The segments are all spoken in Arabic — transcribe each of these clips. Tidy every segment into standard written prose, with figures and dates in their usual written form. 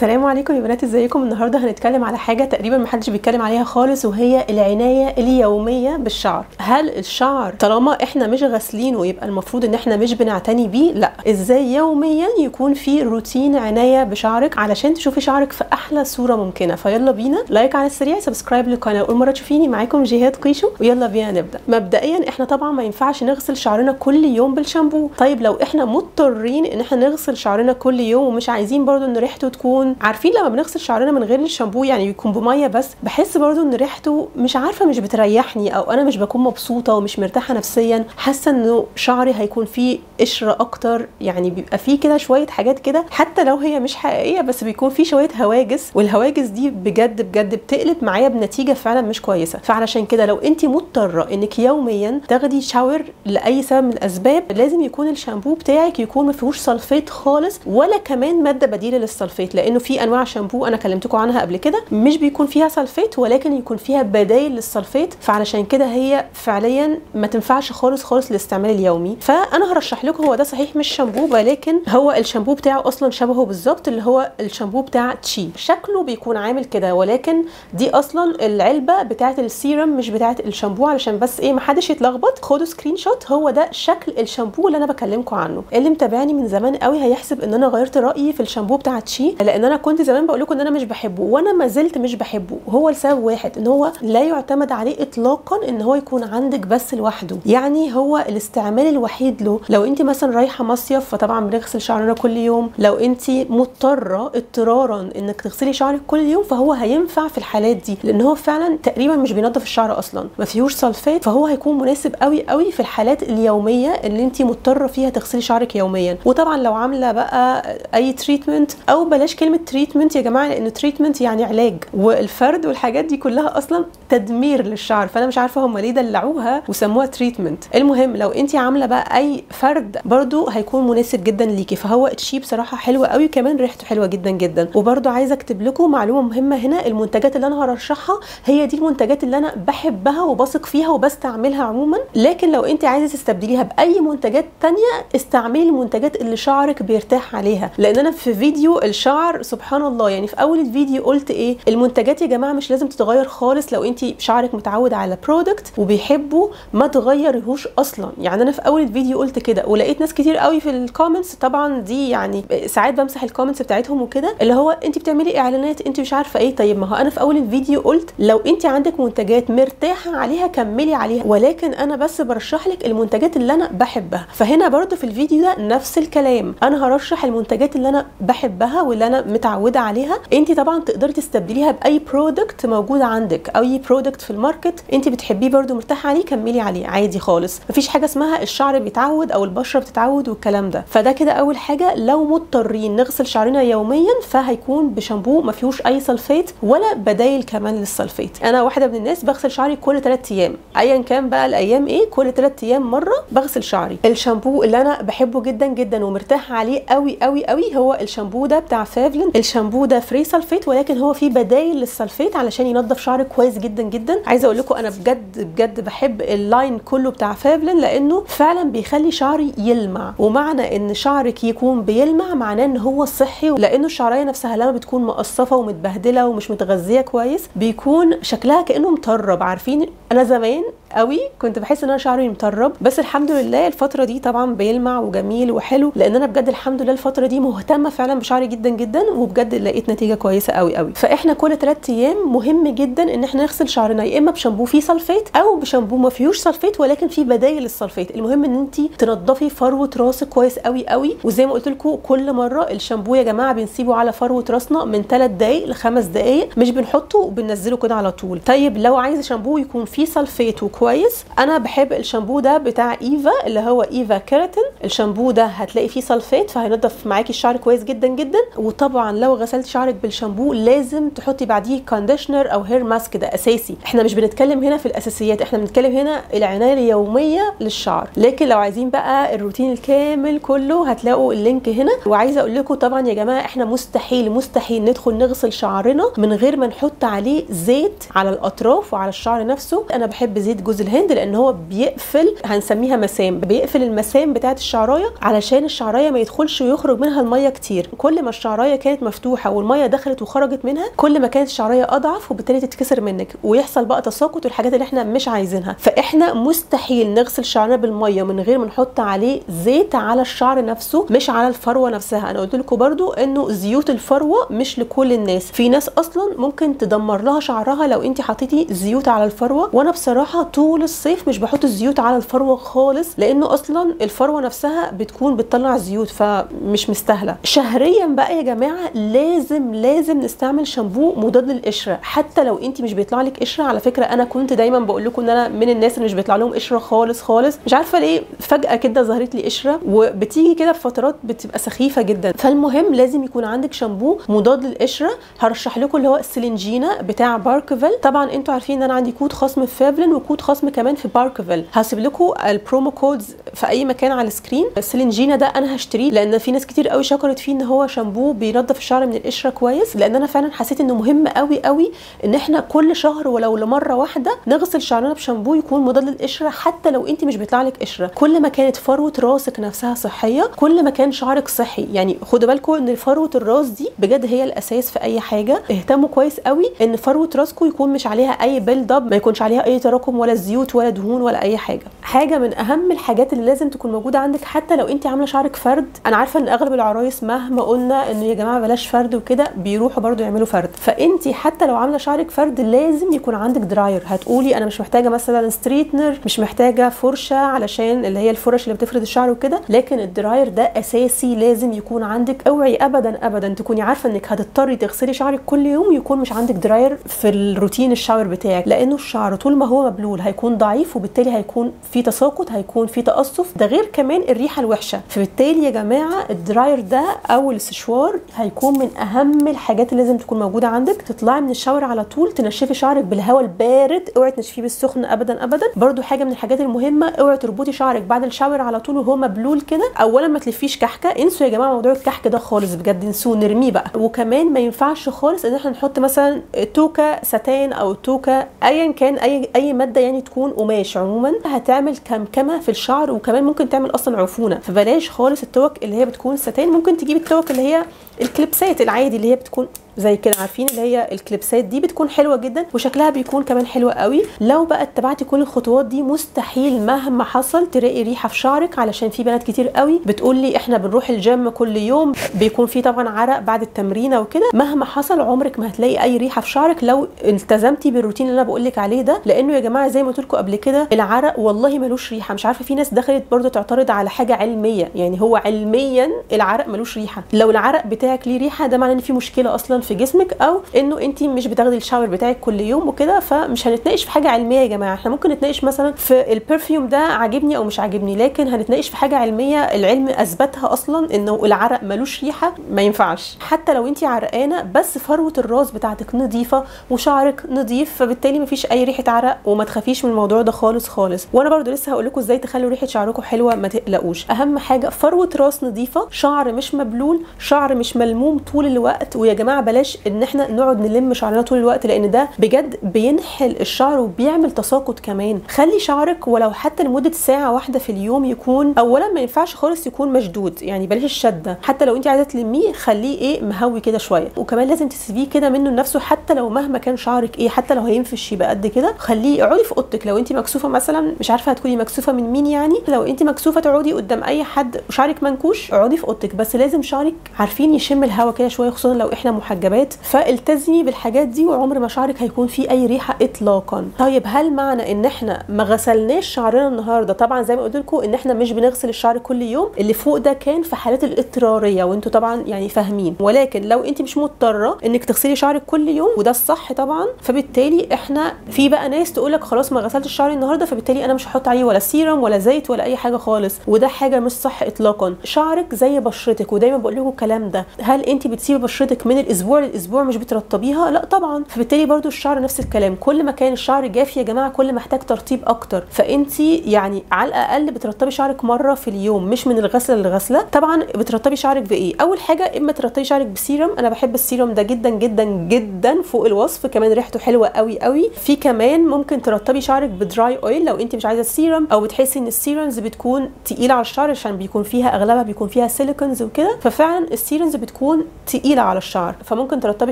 السلام عليكم يا بنات، ازيكم؟ النهارده هنتكلم على حاجه تقريبا محدش بيتكلم عليها خالص، وهي العنايه اليوميه بالشعر. هل الشعر طالما احنا مش غاسلينه يبقى المفروض ان احنا مش بنعتني بيه؟ لا. ازاي يوميا يكون في روتين عنايه بشعرك علشان تشوفي شعرك في احلى صوره ممكنه؟ فيلا بينا لايك على السريع، سبسكرايب للقناه اول مره تشوفيني. معاكم جيهاد قيشو، ويلا بينا نبدا. مبدئيا احنا طبعا ما ينفعش نغسل شعرنا كل يوم بالشامبو. طيب لو احنا مضطرين ان احنا نغسل شعرنا كل يوم ومش عايزين برضو ان ريحته تكون، عارفين لما بنغسل شعرنا من غير الشامبو يعني يكون بميه بس، بحس برضو ان ريحته مش عارفه مش بتريحني، او انا مش بكون مبسوطه ومش مرتاحه نفسيا، حاسه انه شعري هيكون فيه قشره اكتر، يعني بيبقى فيه كده شويه حاجات كده حتى لو هي مش حقيقيه، بس بيكون فيه شويه هواجس، والهواجس دي بجد بجد بتقلب معايا بنتيجه فعلا مش كويسه. فعلشان كده لو انت مضطره انك يوميا تاخدي شاور لاي سبب من الاسباب، لازم يكون الشامبو بتاعك يكون ما فيهوش سلفيت خالص، ولا كمان ماده بديله للسلفيت، لانه في انواع شامبو انا كلمتكم عنها قبل كده مش بيكون فيها سلفيت ولكن يكون فيها بدايل للسلفيت، فعلشان كده هي فعليا ما تنفعش خالص خالص للاستعمال اليومي. فانا هرشح لكم، هو ده صحيح مش شامبو ولكن هو الشامبو بتاعه اصلا شبهه بالظبط، اللي هو الشامبو بتاع تشي، شكله بيكون عامل كده، ولكن دي اصلا العلبه بتاعه السيرم مش بتاعه الشامبو، علشان بس ايه محدش يتلخبط. خدوا سكرين شوت، هو ده شكل الشامبو اللي انا بكلمكم عنه. اللي متابعني من زمان قوي هيحسب ان انا غيرت رايي في الشامبو بتاع تشي، لان انا كنت زمان بقول لكم ان انا مش بحبه، وانا ما زلت مش بحبه. هو لسبب واحد، ان هو لا يعتمد عليه اطلاقا ان هو يكون عندك بس لوحده، يعني هو الاستعمال الوحيد له لو انت مثلا رايحه مصيف، فطبعا بنغسل شعرنا كل يوم. لو انت مضطره اضطرارا انك تغسلي شعرك كل يوم، فهو هينفع في الحالات دي، لان هو فعلا تقريبا مش بينظف الشعر اصلا، ما فيهوش سلفات، فهو هيكون مناسب قوي قوي في الحالات اليوميه اللي انت مضطره فيها تغسلي شعرك يوميا. وطبعا لو عامله بقى اي تريتمنت، او بلاش كلمه تريتمنت يا جماعه، لان تريتمنت يعني علاج، والفرد والحاجات دي كلها اصلا تدمير للشعر، فانا مش عارفه هم ليه دلعوها وسموها تريتمنت. المهم لو انت عامله بقى اي فرد برضو هيكون مناسب جدا ليكي. فهو تشي بصراحه حلوه قوي، كمان ريحته حلوه جدا جدا. وبرضو عايزه اكتب لكم معلومه مهمه هنا، المنتجات اللي انا هرشحها هي دي المنتجات اللي انا بحبها وبثق فيها وبستعملها عموما، لكن لو انت عايزه تستبدليها باي منتجات تانية استعملي المنتجات اللي شعرك بيرتاح عليها. لان انا في فيديو الشعر سبحان الله، يعني في اول الفيديو قلت ايه، المنتجات يا جماعه مش لازم تتغير خالص، لو انت شعرك متعود على برودكت وبيحبه ما تغيريهوش اصلا. يعني انا في اول الفيديو قلت كده، ولقيت ناس كتير قوي في الكومنتس، طبعا دي يعني ساعات بمسح الكومنتس بتاعتهم وكده، اللي هو انت بتعملي اعلانات انت مش عارفه ايه. طيب ما هو انا في اول الفيديو قلت لو انت عندك منتجات مرتاحه عليها كملي عليها، ولكن انا بس برشح لك المنتجات اللي انا بحبها. فهنا برضو في الفيديو ده نفس الكلام، انا هرشح المنتجات اللي انا بحبها واللي انا متعوده عليها. انت طبعا تقدري تستبدليها باي برودكت موجود عندك، اي برودكت في الماركت انت بتحبيه برضو مرتاحه عليه كملي عليه عادي خالص، مفيش حاجه اسمها الشعر بيتعود او البشره بتتعود والكلام ده. فده كده اول حاجه، لو مضطرين نغسل شعرنا يوميا فهيكون بشامبو ما فيهوش اي سلفيت ولا بدايل كمان للسلفيت. انا واحده من الناس بغسل شعري كل 3 ايام، ايا كان بقى الايام ايه، كل 3 ايام مره بغسل شعري. الشامبو اللي انا بحبه جدا جدا ومرتاحه عليه قوي قوي قوي هو الشامبو ده بتاع فافلين. الشامبو ده فري سلفيت، ولكن هو فيه بدايل للسلفيت علشان ينظف شعرك كويس جدا جدا. عايزه اقول لكم انا بجد بجد بحب اللاين كله بتاع فافلين، لانه فعلا بيخلي شعري يلمع، ومعنى ان شعرك يكون بيلمع معناه ان هو صحي، لانه الشعريه نفسها لما بتكون مقصفه ومتبهدله ومش متغذيه كويس بيكون شكلها كانه مطرب. عارفين انا زمان قوي كنت بحس ان انا شعري مطرب، بس الحمد لله الفتره دي طبعا بيلمع وجميل وحلو، لان انا بجد الحمد لله الفتره دي مهتمه فعلا بشعري جدا جدا، وبجد لقيت نتيجه كويسه قوي قوي. فاحنا كل 3 ايام مهم جدا ان احنا نغسل شعرنا، يا اما بشامبو فيه سلفيت او بشامبو ما فيهوش سلفيت ولكن فيه بدايل للسلفيت. المهم ان انت تنضفي فروه راسك كويس قوي قوي، وزي ما قلت لكم كل مره الشامبو يا جماعه بنسيبه على فروه راسنا من 3 دقائق ل5 دقائق، مش بنحطه وبننزله كده على طول. طيب لو عايزه شامبو يكون فيه سلفيت وكويس، انا بحب الشامبو ده بتاع ايفا اللي هو ايفا كيراتين. الشامبو ده هتلاقي فيه سلفيت فهينضف معاكي الشعر كويس جدا جدا. وطبعا لو غسلت شعرك بالشامبو لازم تحطي بعديه كونديشنر او هير ماسك، ده اساسي. احنا مش بنتكلم هنا في الاساسيات، احنا بنتكلم هنا العنايه اليوميه للشعر. لكن لو عايزين بقى الروتين الكامل كله هتلاقوا اللينك هنا. وعايزه اقول لكم طبعا يا جماعه احنا مستحيل ندخل نغسل شعرنا من غير ما نحط عليه زيت على الاطراف وعلى الشعر نفسه. انا بحب زيت جوز جوز الهند، لان هو بيقفل، هنسميها مسام، بيقفل المسام بتاعه الشعرايه علشان الشعرايه ما يدخلش ويخرج منها الميه كتير. كل ما الشعرايه كانت مفتوحه والميه دخلت وخرجت منها كل ما كانت الشعرايه اضعف وبالتالي تتكسر منك ويحصل بقى تساقط والحاجات اللي احنا مش عايزينها. فاحنا مستحيل نغسل شعرنا بالميه من غير ما نحط عليه زيت على الشعر نفسه، مش على الفروه نفسها. انا قلت لكم برضو انه زيوت الفروه مش لكل الناس، في ناس اصلا ممكن تدمر لها شعرها لو انت حطيتي زيوت على الفروه، وانا بصراحه طول الصيف مش بحط الزيوت على الفروه خالص، لانه اصلا الفروه نفسها بتكون بتطلع زيوت فمش مستاهله. شهريا بقى يا جماعه لازم نستعمل شامبو مضاد للقشره، حتى لو انت مش بيطلع لك قشره. على فكره انا كنت دايما بقول لكم ان انا من الناس اللي مش بيطلع لهم قشره خالص، مش عارفه ليه فجاه كده ظهرت لي قشره، وبتيجي كده في فترات بتبقى سخيفه جدا. فالمهم لازم يكون عندك شامبو مضاد للقشره. هرشح لكم اللي هو السلينجينا بتاع باركفيل. طبعا انتوا عارفين ان انا عندي كود خصم في فيفلين وكود خصم كمان في باركفيل، هسيب لكم البرومو كودز في اي مكان على السكرين. السلينجينا ده انا هشتريه لان في ناس كتير قوي شكرت فيه ان هو شامبو بينظف الشعر من القشره كويس، لان انا فعلا حسيت انه مهم قوي ان احنا كل شهر ولو لمره واحده نغسل شعرنا بشامبو يكون مضاد للقشره، حتى لو انت مش بيطلع لك قشره. كل ما كانت فروه راسك نفسها صحيه كل ما كان شعرك صحي. يعني خدوا بالكم ان فروه الراس دي بجد هي الاساس في اي حاجه. اهتموا كويس قوي ان فروه راسكم يكون مش عليها اي بيلد اب، ما يكونش عليها اي تراكم ولا زيوت ولا دهون ولا اي حاجه. حاجه من اهم الحاجات اللي لازم تكون موجوده عندك حتى لو انت عامله شعرك فرد. انا عارفه ان اغلب العرايس مهما قلنا ان يا جماعه بلاش فرد وكده بيروحوا برده يعملوا فرد، فانت حتى لو عامله شعرك فرد لازم يكون عندك دراير. هتقولي انا مش محتاجه مثلا ستريتنر، مش محتاجه فرشه علشان اللي هي الفرش اللي بتفرد الشعر وكده، لكن الدراير ده اساسي لازم يكون عندك. اوعي ابدا تكوني عارفه انك هتضطري تغسلي شعرك كل يوم ويكون مش عندك دراير في الروتين الشاور بتاعك، لانه الشعر طول ما هو مبلول هيكون ضعيف وبالتالي هيكون في تساقط، هيكون في تقصف، ده غير كمان الريحه الوحشه. فبالتالي يا جماعه الدراير ده او السشوار هيكون من اهم الحاجات اللي لازم تكون موجوده عندك. تطلعي من الشاور على طول تنشفي شعرك بالهواء البارد، اوعي تنشفيه بالسخن ابدا. برضو حاجه من الحاجات المهمه، اوعي تربطي شعرك بعد الشاور على طول وهو مبلول كده. اولا ما تلفيش كحكه، انسوا يا جماعه موضوع الكحك ده خالص بجد، انسوه نرميه بقى. وكمان ما ينفعش خالص ان احنا نحط مثلا توكه ستان او توكه ايا كان اي ماده يعني تكون قماش، عموما هتعمل كمكمه في الشعر وكمان ممكن تعمل اصلا عفونه. فبلاش خالص التوك اللي هي بتكون ستان. ممكن تجيب التوك اللي هي الكليبسات العادي اللي هي بتكون زي كده، عارفين اللي هي الكليبسات دي بتكون حلوه جدا وشكلها بيكون كمان حلو قوي. لو بقى اتبعتي كل الخطوات دي مستحيل مهما حصل تلاقي ريحه في شعرك، علشان في بنات كتير قوي بتقول لي احنا بنروح الجيم كل يوم بيكون في طبعا عرق بعد التمرين وكده. مهما حصل عمرك ما هتلاقي اي ريحه في شعرك لو التزمتي بالروتين اللي انا بقول لك عليه ده، لانه يا جماعه زي ما قلت لكم قبل كده العرق والله ملوش ريحه. مش عارفه في ناس دخلت برضو تعترض على حاجه علميه، يعني هو علميا العرق ملوش ريحه. لو العرق بتاعك ليه ريحه ده معناه ان في مشكله اصلا في جسمك، او انه انت مش بتاخدي الشاور بتاعك كل يوم وكده. فمش هنتناقش في حاجه علميه يا جماعه، احنا ممكن نتناقش مثلا في البرفيوم ده عاجبني او مش عاجبني، لكن هنتناقش في حاجه علميه العلم اثبتها اصلا انه العرق ملوش ريحه، ما ينفعش. حتى لو انت عرقانه بس فروه الراس بتاعتك نظيفه وشعرك نظيف فبالتالي مفيش اي ريحه عرق، وما تخافيش من الموضوع ده خالص. وانا برضو لسه هقول لكم ازاي تخلوا ريحه شعركم حلوه، ما تقلقوش. اهم حاجه فروه راس نظيفه، شعر مش مبلول، شعر مش ملموم طول الوقت. ويا جماعه بلاش ان احنا نقعد نلم شعرنا طول الوقت لان ده بجد بينحل الشعر وبيعمل تساقط كمان. خلي شعرك ولو حتى لمده ساعه واحده في اليوم يكون، اولا ما ينفعش خالص يكون مشدود، يعني بلاش الشده. حتى لو انت عايزه تلميه خليه مهوي كده شويه، وكمان لازم تسيبيه كده منه لنفسه. حتى لو مهما كان شعرك حتى لو هينفش يبقى قد كده خليه. اقعدي في اوضتك لو انت مكسوفه مثلا، مش عارفه هتكوني مكسوفه من مين، يعني لو انت مكسوفه تقعدي قدام اي حد وشعرك منكوش اقعدي في اوضتك، بس لازم شعرك عارفين يشم الهوا كده شويه، خصوصا لو احنا محجبات. فالتزمي بالحاجات دي وعمر ما شعرك هيكون فيه اي ريحه اطلاقا. طيب هل معنى ان احنا ما غسلناش شعرنا النهارده؟ طبعا زي ما قلت لكم ان احنا مش بنغسل الشعر كل يوم، اللي فوق ده كان في حالات الاضطراريه وانتوا طبعا يعني فاهمين. ولكن لو انت مش مضطره انك تغسلي شعرك كل يوم وده الصح طبعا، فبالتالي احنا في بقى ناس تقول لك خلاص ما غسلتش شعري النهارده فبالتالي انا مش هحط عليه ولا سيرم ولا زيت ولا اي حاجه خالص، وده حاجه مش صح اطلاقا. شعرك زي بشرتك ودايما بقول لكم الكلام ده. هل انت بتسيبي بشرتك من الاسبوع اسبوع لاسبوع مش بترطبيها؟ لا طبعا. فبالتالي برده الشعر نفس الكلام، كل ما كان الشعر جاف يا جماعه كل محتاج ترطيب اكتر. فانت يعني على الاقل بترطبي شعرك مره في اليوم، مش من الغسله للغسله. طبعا بترطبي شعرك بايه؟ اول حاجه اما ترطبي شعرك بسيرم، انا بحب السيرم ده جدا جدا جدا فوق الوصف، كمان ريحته حلوه قوي قوي. في كمان ممكن ترطبي شعرك بدراي اويل لو انت مش عايزه السيرم، او بتحسي ان السيرمز بتكون تقيله على الشعر عشان بيكون فيها اغلبها بيكون فيها سيليكونز وكده، ففعلا السيرمز بتكون تقيله على الشعر، فممكن ترطبي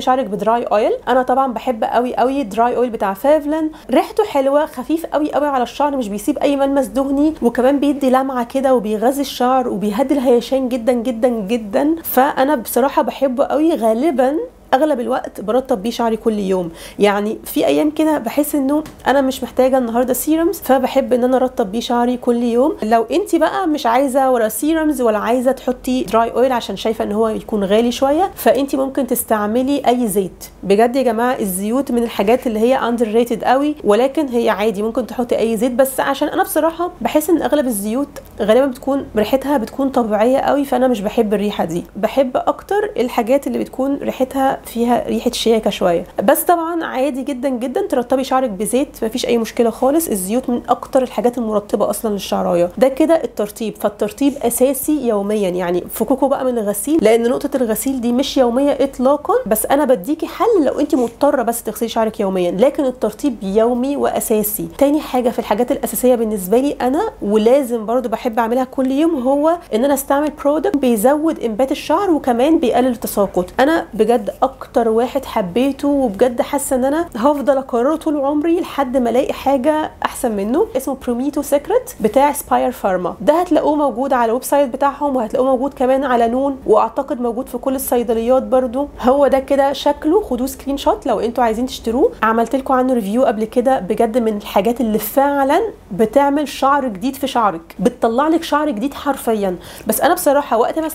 شعرك بدراي اويل. انا طبعا بحب قوي قوي دراي اويل بتاع فافلن، ريحته حلوه، خفيف قوي قوي على الشعر، مش بيسيب اي ملمس دهني، وكمان بيدي لمعه كده وبيغذي الشعر وبيهدي الهيشان جدا جدا جدا. فانا بصراحه بحبه قوي، غالبا اغلب الوقت برطب بيه شعري كل يوم. يعني في ايام كده بحس انه انا مش محتاجه النهارده سيرمز، فبحب ان انا ارطب بيه شعري كل يوم. لو انت بقى مش عايزه ولا سيرمز ولا عايزه تحطي دراي اويل عشان شايفه ان هو يكون غالي شويه، فانت ممكن تستعملي اي زيت. بجد يا جماعه الزيوت من الحاجات اللي هي اندر ريتد قوي، ولكن هي عادي ممكن تحطي اي زيت، بس عشان انا بصراحه بحس ان اغلب الزيوت غالبا بتكون ريحتها بتكون طبيعيه قوي، فانا مش بحب الريحه دي. بحب اكتر الحاجات اللي بتكون ريحتها فيها ريحه شياكه شويه. بس طبعا عادي جدا جدا ترطبي شعرك بزيت، مفيش اي مشكله خالص. الزيوت من اكتر الحاجات المرطبه اصلا للشعرايه. ده كده الترطيب. فالترطيب اساسي يوميا، يعني فكوكوا بقى من الغسيل، لان نقطه الغسيل دي مش يوميه اطلاقا، بس انا بديكي حل لو انت مضطره بس تغسلي شعرك يوميا، لكن الترطيب يومي واساسي. تاني حاجه في الحاجات الاساسيه بالنسبه لي انا، ولازم برضو بحب اعملها كل يوم، هو ان انا استعمل برودكت بيزود انبات الشعر وكمان بيقلل التساقط. انا بجد اكتر واحد حبيته وبجد حاسه ان انا هفضل اكرره طول عمري لحد ما الاقي حاجه احسن منه. اسمه بروميتو سيكريت بتاع سباير فارما. ده هتلاقوه موجود على الويب سايت بتاعهم، وهتلاقوه موجود كمان على نون، واعتقد موجود في كل الصيدليات برضو. هو ده كده شكله، خدوه سكرين شوت لو انتوا عايزين تشتروه. عملت لكم عنه ريفيو قبل كده، بجد من الحاجات اللي فعلا بتعمل شعر جديد في شعرك، بتطلع لك شعر جديد حرفيا. بس انا بصراحه وقت ما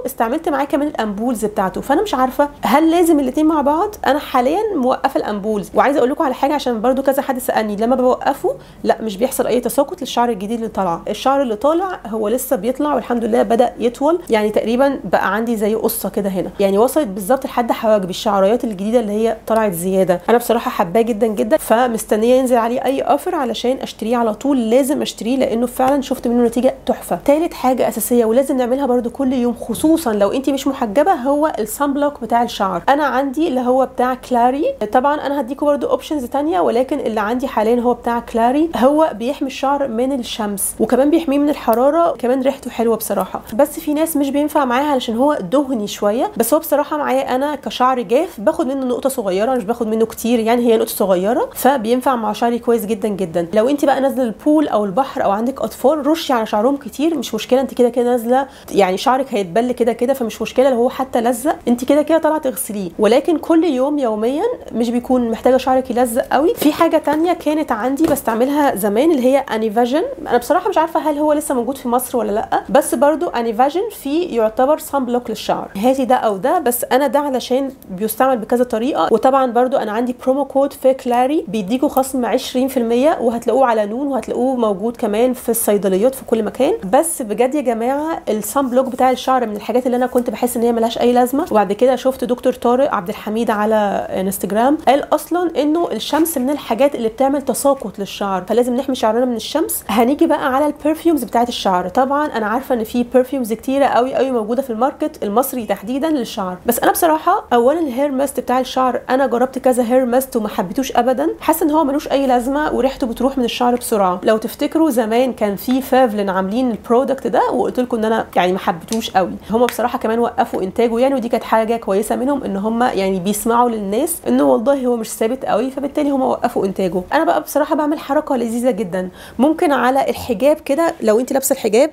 استعملت معاه كمان الامبولز بتاعته، فانا مش عارفه هل لازم الاثنين مع بعض. انا حاليا موقفه الامبولز، وعايزه اقول لكم على حاجه عشان برضو كذا حد سالني، لما بوقفه لا مش بيحصل اي تساقط للشعر الجديد اللي طالع. الشعر اللي طالع هو لسه بيطلع والحمد لله بدا يطول، يعني تقريبا بقى عندي زي قصه كده هنا، يعني وصلت بالظبط لحد حواجبي الشعرايات الجديده اللي هي طلعت زياده. انا بصراحه حباه جدا جدا، فمستنيه ينزل عليه اي اوفر علشان اشتريه على طول. لازم اشتريه لانه فعلا شفت منه نتيجه تحفه. ثالث حاجه اساسيه ولازم نعملها برضو كل يوم، خصوصا لو انت مش محجبه، هو الصن بلوك بتاع الشعر. انا عندي اللي هو بتاع كلاري، طبعا انا هديكم برضو اوبشنز تانية، ولكن اللي عندي حاليا هو بتاع كلاري. هو بيحمي الشعر من الشمس وكمان بيحميه من الحراره، كمان ريحته حلوه بصراحه. بس في ناس مش بينفع معاها علشان هو دهني شويه، بس هو بصراحه معايا انا كشعر جاف باخد منه نقطه صغيره، مش باخد منه كتير، يعني هي نقطه صغيره، فبينفع مع شعري كويس جدا جدا. لو انت بقى نازله البول او البحر او عندك اطفال، رشي على شعرهم كتير، مش مشكله، انت كده كده نازله، يعني شعرك هيتبل كده كده، فمش مشكله لو هو حتى لزق، انت كده كده طالعه تغسليه. ولكن كل يوم يوميا مش بيكون محتاجه شعرك يلزق قوي. في حاجه تانية كانت عندي بستعملها زمان اللي هي انيفاجن، انا بصراحه مش عارفه هل هو لسه موجود في مصر ولا لا، بس برضو انيفاجن فيه يعتبر صن بلوك للشعر. هاتي ده او ده، بس انا ده علشان بيستعمل بكذا طريقه. وطبعا برضو انا عندي برومو كود في كلاري بيديكوا خصم 20%، وهتلاقوه على نون، وهتلاقوه موجود كمان في الصيدليات في كل مكان. بس بجد يا جماعه الصن بلوك بتاع الشعر من الحاجات اللي انا كنت بحس ان هي ملهاش اي لازمه، وبعد كده شفت دكتور طارق عبد الحميد على انستجرام قال اصلا انه الشمس من الحاجات اللي بتعمل تساقط للشعر، فلازم نحمي شعرنا من الشمس. هنيجي بقى على البرفيومز بتاعت الشعر. طبعا انا عارفه ان في برفيومز كتيره قوي قوي موجوده في الماركت المصري تحديدا للشعر، بس انا بصراحه اولا الهير ماست بتاع الشعر انا جربت كذا هير ماست وما حبيتوش ابدا، حاسه ان هو ملوش اي لازمه وريحته بتروح من الشعر بسرعه. لو تفتكروا زمان كان في فافلن عاملين البرودكت ده وقلت لكم ان انا يعني ما حبيتوش قوي، هم بصراحه كمان وقفوا انتاجه يعني، ودي كانت حاجه كويسه منهم ان هم يعني بيسمعوا للناس انه والله هو مش ثابت قوي، فبالتالي هم وقفوا انتاجه. انا بقى بصراحه بعمل حركه لذيذه جدا، ممكن على الحجاب كده لو انت لابسه الحجاب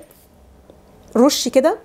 رشي كده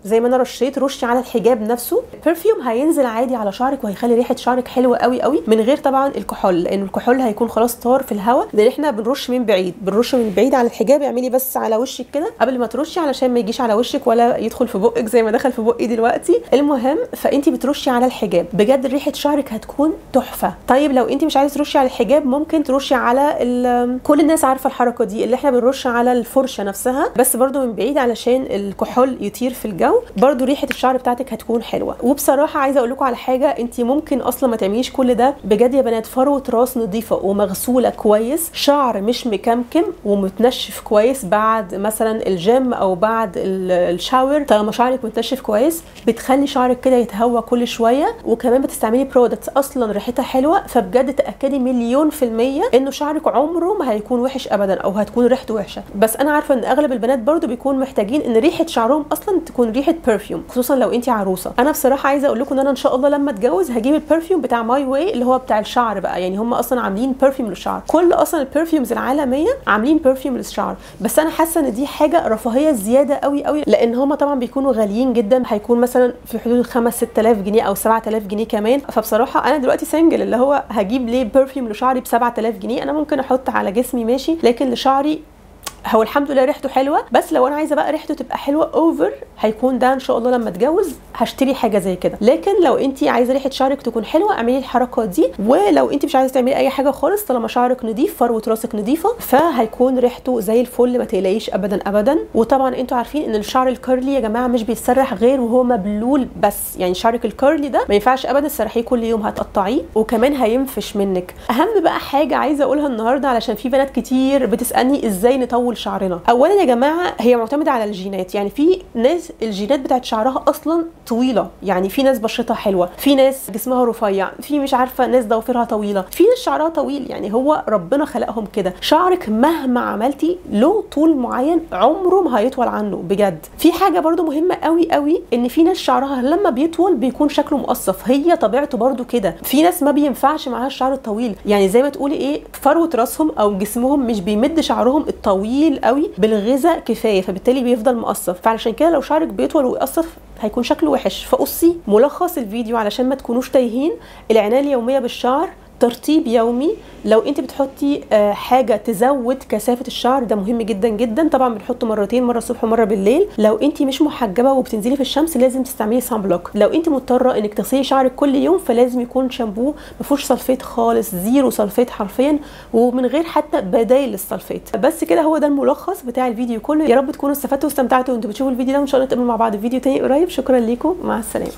زي ما انا رشيت، رشي على الحجاب نفسه برفيوم، هينزل عادي على شعرك وهيخلي ريحه شعرك حلوه قوي قوي من غير طبعا الكحول، لان الكحول هيكون خلاص طار في الهواء، لان احنا بنرش من بعيد، بنرش من بعيد على الحجاب. اعملي بس على وشك كده قبل ما ترشي علشان ما يجيش على وشك ولا يدخل في بقك زي ما دخل في بقي دلوقتي. المهم فانت بترشي على الحجاب، بجد ريحه شعرك هتكون تحفه. طيب لو انت مش عايزه ترشي على الحجاب ممكن ترشي على كل الناس عارفه الحركه دي اللي احنا بنرش على الفرشه نفسها، بس برده من بعيد علشان الكحول يطير في الجو. الجو برضو ريحه الشعر بتاعتك هتكون حلوه. وبصراحه عايزه اقول لكم على حاجه، انت ممكن اصلا ما تعمليش كل ده بجد يا بنات. فروه راس نظيفه ومغسوله كويس، شعر مش مكمكم ومتنشف كويس بعد مثلا الجيم او بعد الشاور، طالما شعرك متنشف كويس بتخلي شعرك كده يتهوى كل شويه. وكمان بتستعملي برودكتس اصلا ريحتها حلوه، فبجد تاكدي مليون في الميه انه شعرك عمره ما هيكون وحش ابدا او هتكون ريحته وحشه. بس انا عارفه ان اغلب البنات برضو بيكون محتاجين ان ريحه شعرهم اصلا تكون ريحه برفيوم، خصوصا لو انت عروسه. انا بصراحه عايزه اقول لكم ان انا ان شاء الله لما اتجوز هجيب البرفيوم بتاع ماي واي اللي هو بتاع الشعر بقى. يعني هم اصلا عاملين برفيوم للشعر، كل اصلا البرفيومز العالميه عاملين برفيوم للشعر. بس انا حاسه ان دي حاجه رفاهيه زياده قوي قوي، لان هم طبعا بيكونوا غاليين جدا، هيكون مثلا في حدود 5-6000 جنيه او 7000 جنيه كمان. فبصراحه انا دلوقتي سنجل، اللي هو هجيب ليه برفيوم لشعري ب 7000 جنيه؟ انا ممكن احط على جسمي ماشي، لكن لشعري هو الحمد لله ريحته حلوه. بس لو انا عايزه بقى ريحته تبقى حلوه اوفر، هيكون ده ان شاء الله لما اتجوز هشتري حاجه زي كده. لكن لو انت عايزه ريحه شعرك تكون حلوه اعملي الحركه دي. ولو انت مش عايزه تعملي اي حاجه خالص، طالما شعرك نظيف فروه راسك نظيفه، فهيكون ريحته زي الفل، ما تقلقيش ابدا ابدا. وطبعا انتوا عارفين ان الشعر الكيرلي يا جماعه مش بيتسرح غير وهو مبلول بس. يعني شعرك الكيرلي ده ما ينفعش ابدا تسرحيه كل يوم، هتقطعيه وكمان هينفش منك. اهم بقى حاجه عايزه اقولها النهارده، علشان في بنات كتير بتسالني ازاي نطول شعرنا. اولا يا جماعه هي معتمده على الجينات. يعني في ناس الجينات بتاعت شعرها اصلا طويله، يعني في ناس بشرتها حلوه، في ناس جسمها رفيع، في مش عارفه ناس ضوافرها طويله، في ناس شعرها طويل. يعني هو ربنا خلقهم كده. شعرك مهما عملتي له طول معين عمره ما هيطول عنه بجد. في حاجه برده مهمه قوي قوي، ان في ناس شعرها لما بيطول بيكون شكله مقصف، هي طبيعته برده كده. في ناس ما بينفعش معاها الشعر الطويل، يعني زي ما تقولي ايه، فروه راسهم او جسمهم مش بيمد شعرهم الطويل قوي بالغذاء كفايه، فبالتالي بيفضل مقصف. فعلشان كده لو شعرك بيطول ويقصف هيكون شكله وحش. فقصي ملخص الفيديو علشان ما تكونوش تايهين: العنايه اليوميه بالشعر، ترطيب يومي، لو انت بتحطي حاجه تزود كثافه الشعر ده مهم جدا جدا، طبعا بنحطه مرتين، مره الصبح ومره بالليل. لو انت مش محجبه وبتنزلي في الشمس لازم تستعملي سان بلوك. لو انت مضطره انك تغسلي شعرك كل يوم فلازم يكون شامبو ما فيهوش سلفيت خالص، زيرو سلفيت حرفيا، ومن غير حتى بدايل للسلفيت. بس كده هو ده الملخص بتاع الفيديو كله. يا رب تكونوا استفدتوا واستمتعتوا وانتوا بتشوفوا الفيديو ده، وان شاء الله نتقابل مع بعض في فيديو تاني قريب. شكرا ليكم، مع السلامه.